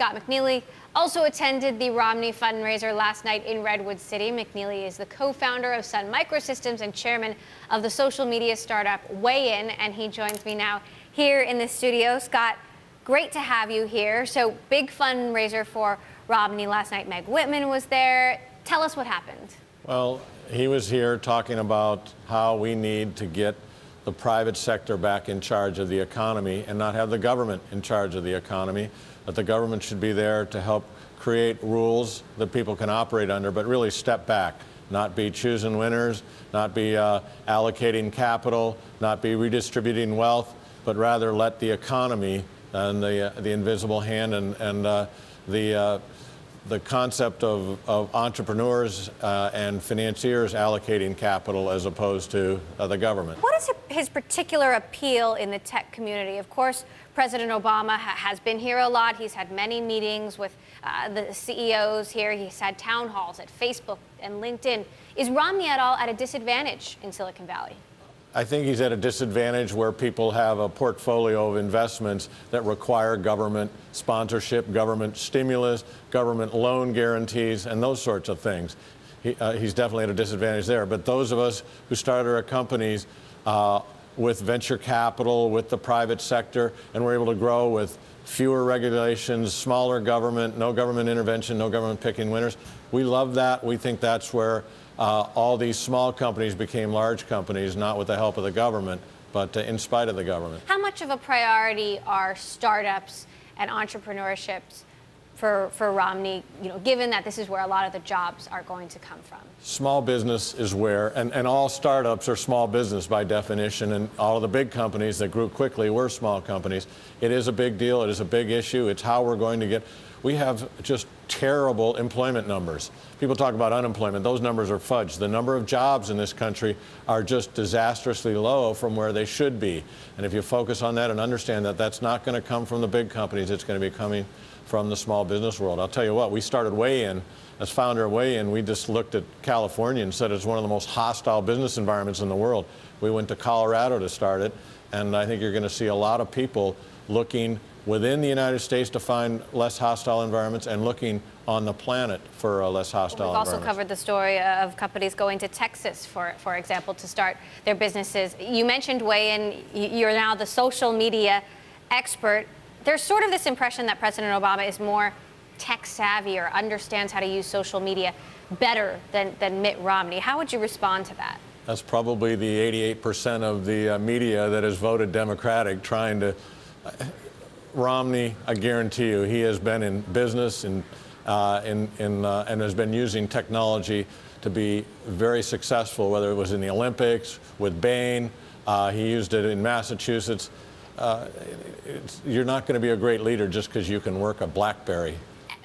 Scott McNealy also attended the Romney fundraiser last night in Redwood City. McNealy is the co-founder of Sun Microsystems and chairman of the social media startup Weigh-In, and he joins me now here in the studio. Scott, great to have you here. So, big fundraiser for Romney last night. Meg Whitman was there. Tell us what happened. Well, he was here talking about how we need to get the private sector back in charge of the economy and not have the government in charge of the economy, that the government should be there to help create rules that people can operate under, but really step back, not be choosing winners, not be allocating capital, not be redistributing wealth, but rather let the economy and the invisible hand and the concept of entrepreneurs and financiers allocating capital as opposed to the government. What is his particular appeal in the tech community? Of course, President Obama has been here a lot. He's had many meetings with the CEOs here. He's had town halls at Facebook and LinkedIn. Is Romney at all at a disadvantage in Silicon Valley? I think he's at a disadvantage where people have a portfolio of investments that require government sponsorship, government stimulus, government loan guarantees, and those sorts of things. He's definitely at a disadvantage there. But those of us who started our companies with venture capital, with the private sector, and we're able to grow with fewer regulations, smaller government, no government intervention, no government picking winners, we love that. We think that's where all these small companies became large companies, not with the help of the government, but in spite of the government. How much of a priority are startups and entrepreneurships for Romney, given that this is where a lot of the jobs are going to come from? Small business is where, and all startups are small business by definition, and all of the big companies that grew quickly were small companies. It is a big deal. It is a big issue. It's how we're going to get. We have just terrible employment numbers. People talk about unemployment. Those numbers are fudged. The number of jobs in this country are just disastrously low from where they should be. And if you focus on that and understand that that's not going to come from the big companies, it's going to be coming from the small business world. I'll tell you what, we started Weigh-In. As founder of Weigh-In, we just looked at California and said it's one of the most hostile business environments in the world. We went to Colorado to start it, and I think you're going to see a lot of people looking within the United States to find less hostile environments and looking on the planet for a less hostile environment. We've also covered the story of companies going to Texas, for example, to start their businesses. You mentioned Weigh-In. You're now the social media expert. There's sort of this impression that President Obama is more tech savvy or understands how to use social media better than Mitt Romney. How would you respond to that? That's probably the 88% of the media that has voted Democratic trying to... Romney, I guarantee you, he has been in business and has been using technology to be very successful, whether it was in the Olympics, with Bain, he used it in Massachusetts. You're not going to be a great leader just because you can work a BlackBerry.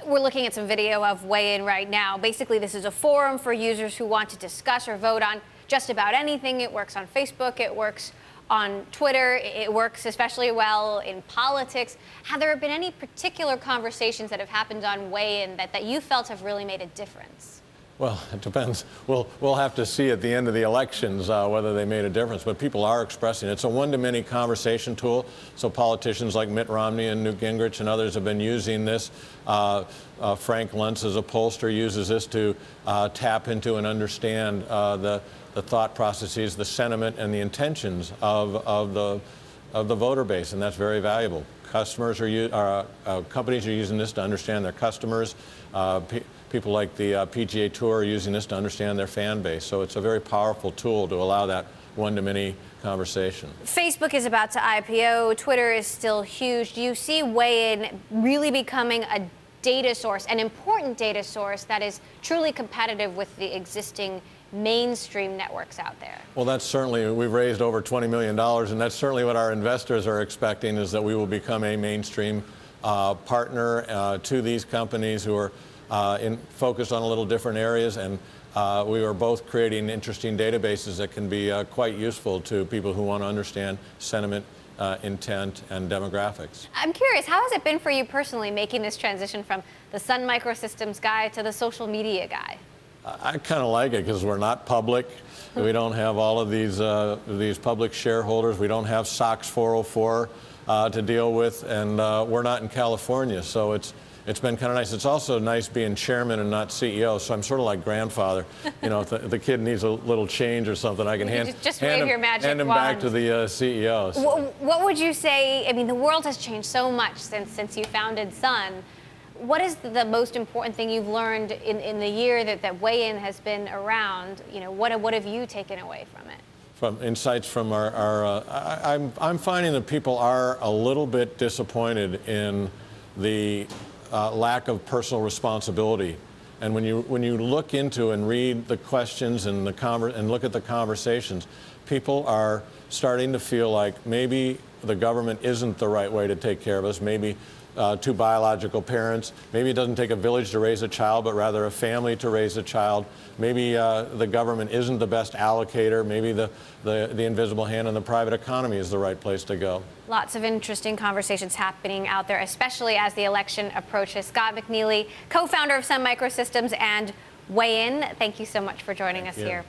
We're looking at some video of Weigh-In right now. Basically, this is a forum for users who want to discuss or vote on just about anything. It works on Facebook, it works on Twitter, it works especially well in politics. Have there been any particular conversations that have happened on Weigh-In that you felt have really made a difference? Well, it depends. We'll have to see at the end of the elections whether they made a difference. But people are expressing it. It's a one-to-many conversation tool. So politicians like Mitt Romney and Newt Gingrich and others have been using this. Frank Luntz, as a pollster, uses this to tap into and understand the thought processes, the sentiment, and the intentions of the voter base, and that's very valuable. Companies are using this to understand their customers. People like the PGA Tour are using this to understand their fan base. So it's a very powerful tool to allow that one-to-many conversation. Facebook is about to IPO. Twitter is still huge. Do you see Weigh-In really becoming a data source, an important data source that is truly competitive with the existing mainstream networks out there? Well, that's certainly, we've raised over $20 million, and that's certainly what our investors are expecting, is that we will become a mainstream partner to these companies who are focused on a little different areas, and we are both creating interesting databases that can be quite useful to people who want to understand sentiment, intent, and demographics. I'm curious, how has it been for you personally making this transition from the Sun Microsystems guy to the social media guy? I kind of like it because we're not public. We don't have all of these public shareholders. We don't have SOX 404 to deal with, and we're not in California, so it's it's been kind of nice. It's also nice being chairman and not CEO, so I'm sort of like grandfather. You know, if the kid needs a little change or something, I can hand him back to the CEO. So. What would you say? I mean, the world has changed so much since you founded Sun. What is the most important thing you've learned in the year that Weigh In has been around? You know, what have you taken away from it? From insights from I'm finding that people are a little bit disappointed in the lack of personal responsibility. And when you look into and read the questions and look at the conversations, people are starting to feel like maybe the government isn't the right way to take care of us. Maybe two biological parents. Maybe it doesn't take a village to raise a child, but rather a family to raise a child. Maybe the government isn't the best allocator. Maybe the invisible hand in the private economy is the right place to go. Lots of interesting conversations happening out there, especially as the election approaches. Scott McNealy, co-founder of Sun Microsystems and Weigh In, thank you so much for joining us here.